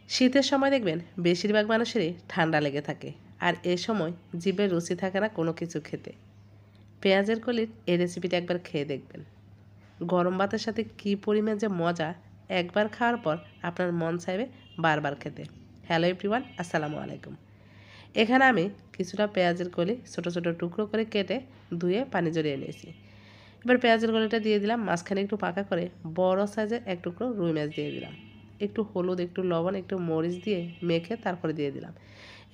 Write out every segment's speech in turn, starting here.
শীতের সময় দেখবেন বেশিরভাগ মানুষেরই ঠান্ডা লেগে থাকে, আর এ সময় জিভে রুচি থাকে না কোনো কিছু খেতে। পেঁয়াজের কলির এই রেসিপিটা একবার খেয়ে দেখবেন। গরম ভাতের সাথে কী পরিমাণ যে মজা, একবার খাওয়ার পর আপনার মন চাইবে বারবার খেতে। হ্যালো এভরিওয়ান, আসসালামু আলাইকুম। এখানে আমি কিছুটা পেঁয়াজের কলি ছোটো ছোটো টুকরো করে কেটে ধুয়ে পানি জড়িয়ে নিয়েছি। এবার পেঁয়াজের কলিটা দিয়ে দিলাম, মাঝখানে একটু পাকা করে বড় সাইজের এক টুকরো রুই মাছ দিয়ে দিলাম। একটু হলুদ, একটু লবণ, একটু মরিচ দিয়ে মেখে তারপরে দিয়ে দিলাম।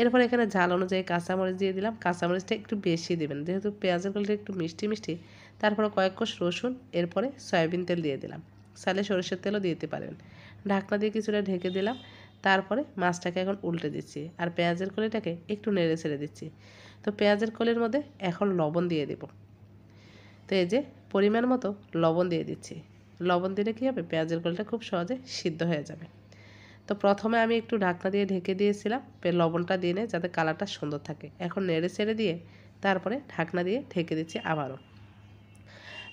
এরপর এখানে ঝাল অনুযায়ী কাঁচামরিচ দিয়ে দিলাম। কাঁচামরিচটা একটু বেশি দেবেন, যেহেতু পেঁয়াজের কলিটা একটু মিষ্টি মিষ্টি। তারপরে কয়েক কোষ রসুন, এরপরে সয়াবিন তেল দিয়ে দিলাম। চাইলে সরষের তেলও দিতে পারেন। ঢাকনা দিয়ে কিছুটা ঢেকে দিলাম। তারপরে মাছটাকে এখন উল্টে দিচ্ছি, আর পেঁয়াজের কলিটাকে একটু নেড়ে ছেড়ে দিচ্ছি। তো পেঁয়াজের কলির মধ্যে এখন লবণ দিয়ে দেব। তো এই যে পরিমাণ মতো লবণ দিয়ে দিচ্ছি। লবণ দিলে কী হবে, পেঁয়াজের কলিটা খুব সহজে সিদ্ধ হয়ে যাবে। তো প্রথমে আমি একটু ঢাকনা দিয়ে ঢেকে দিয়েছিলাম লবণটা দিয়ে যাতে কালারটা সুন্দর থাকে। এখন নেড়ে ছেড়ে দিয়ে তারপরে ঢাকনা দিয়ে ঢেকে দিচ্ছি আবারও।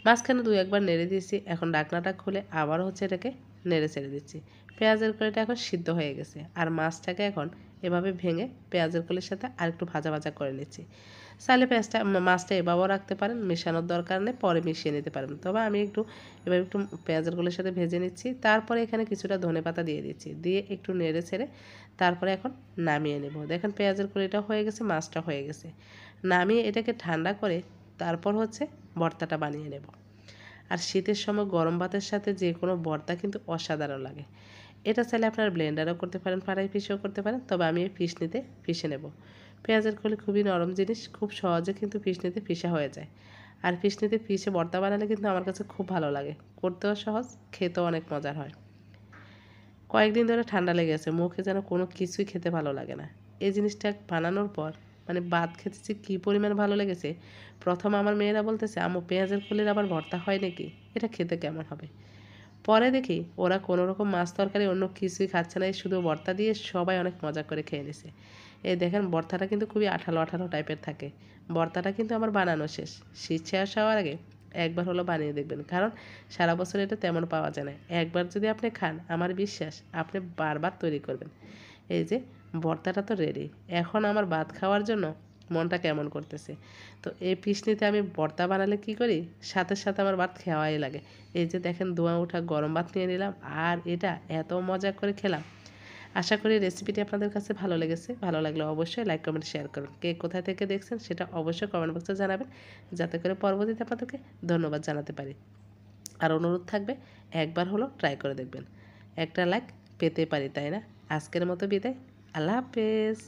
মাঝখানে দু একবার নেড়ে দিয়েছি। এখন ঢাকনাটা খুলে আবারও এটাকে নেড়ে ছেড়ে দিচ্ছি। পেঁয়াজের কলিটা এখন সিদ্ধ হয়ে গেছে, আর মাছটাকে এখন এভাবে ভেঙে পেঁয়াজের কলির সাথে আরেকটু ভাজা ভাজা করে নিচ্ছি। চাইলে মাছটা এভাবেও রাখতে পারেন, মেশানোর দরকার নেই, পরে মিশিয়ে নিতে পারেন। তবে আমি এবার একটু পেঁয়াজের কলির সাথে ভেজে নিচ্ছি। তারপরে এখানে কিছুটা ধনেপাতা দিয়ে দিচ্ছি, দিয়ে একটু নেড়ে ছেড়ে তারপরে এখন নামিয়ে নেব। দেখেন পেঁয়াজের কলিটা হয়ে গেছে, মাছটা হয়ে গেছে। নামিয়ে এটাকে ঠান্ডা করে তারপর ভর্তাটা বানিয়ে নেব। আর শীতের সময় গরম ভাতের সাথে যে কোনো ভর্তা কিন্তু অসাধারণ লাগে। এটা চাইলে আপনারা ব্লেন্ডারও করতে পারেন, পাড়ায় পিষেও করতে পারেন, তবে আমি এই পিষনিতে পিষে নেব। পেঁয়াজের কলি খুবই নরম জিনিস, খুব সহজে কিন্তু পিষনিতে পিষা হয়ে যায়। আর পিষনিতে পিষে ভর্তা বানালে কিন্তু আমার কাছে খুব ভালো লাগে, করতেও সহজ, খেতেও অনেক মজার হয়। কয়েকদিন ধরে ঠান্ডা লেগে গেছে, মুখে যেন কোনো কিছুই খেতে ভালো লাগে না। এই জিনিসটা বানানোর পর ভাত খেতেছি কী পরিমাণ ভালো লেগেছে। প্রথম আমার মেয়েরা বলতেছে, আম্মু পেঁয়াজের কলির আবার ভর্তা হয় নাকি, এটা খেতে কেমন হবে। পরে দেখি ওরা কোনো রকম মাছ তরকারি অন্য কিছুই খাচ্ছে না, এই শুধু ভর্তা দিয়ে সবাই অনেক মজা করে খেয়ে নিছে। এই দেখেন ভর্তাটা কিন্তু খুবই আঠালো আঠালো টাইপের থাকে। ভর্তাটা কিন্তু আমার বানানো শেষ। শীত শেষ হওয়ার আগে একবার হলো বানিয়ে দেখবেন, কারণ সারা বছর এটা তেমন পাওয়া যায় না। একবার যদি আপনি খান, আমার বিশ্বাস আপনি বারবার তৈরি করবেন। এই যে ভর্তাটা তো রেডি। এখন আমার ভাত খাওয়ার জন্য মনটা কেমন করতেছে। তো এই পিসনিতে আমি ভর্তা বানালে কী করি, সাথে সাথে আমার ভাত খাওয়াই লাগে। এই যে দেখেন ধোঁয়া ওঠা গরম ভাত নিয়ে নিলাম, আর এটা এত মজা করে খেলাম। আশা করি রেসিপিটি আপনাদের কাছে ভালো লেগেছে। ভালো লাগলে অবশ্যই লাইক, কমেন্ট, শেয়ার করুন। কে কোথায় থেকে দেখছেন সেটা অবশ্যই কমেন্ট বক্সে জানাবেন, যাতে করে পরবর্তীতে আপনাদেরকে ধন্যবাদ জানাতে পারি। আর অনুরোধ থাকবে, একবার হলো ট্রাই করে দেখবেন। একটা লাইক পেতে পারি, তাই না? আজকের মতো বিদায়। আল্লাহ হাফেজ।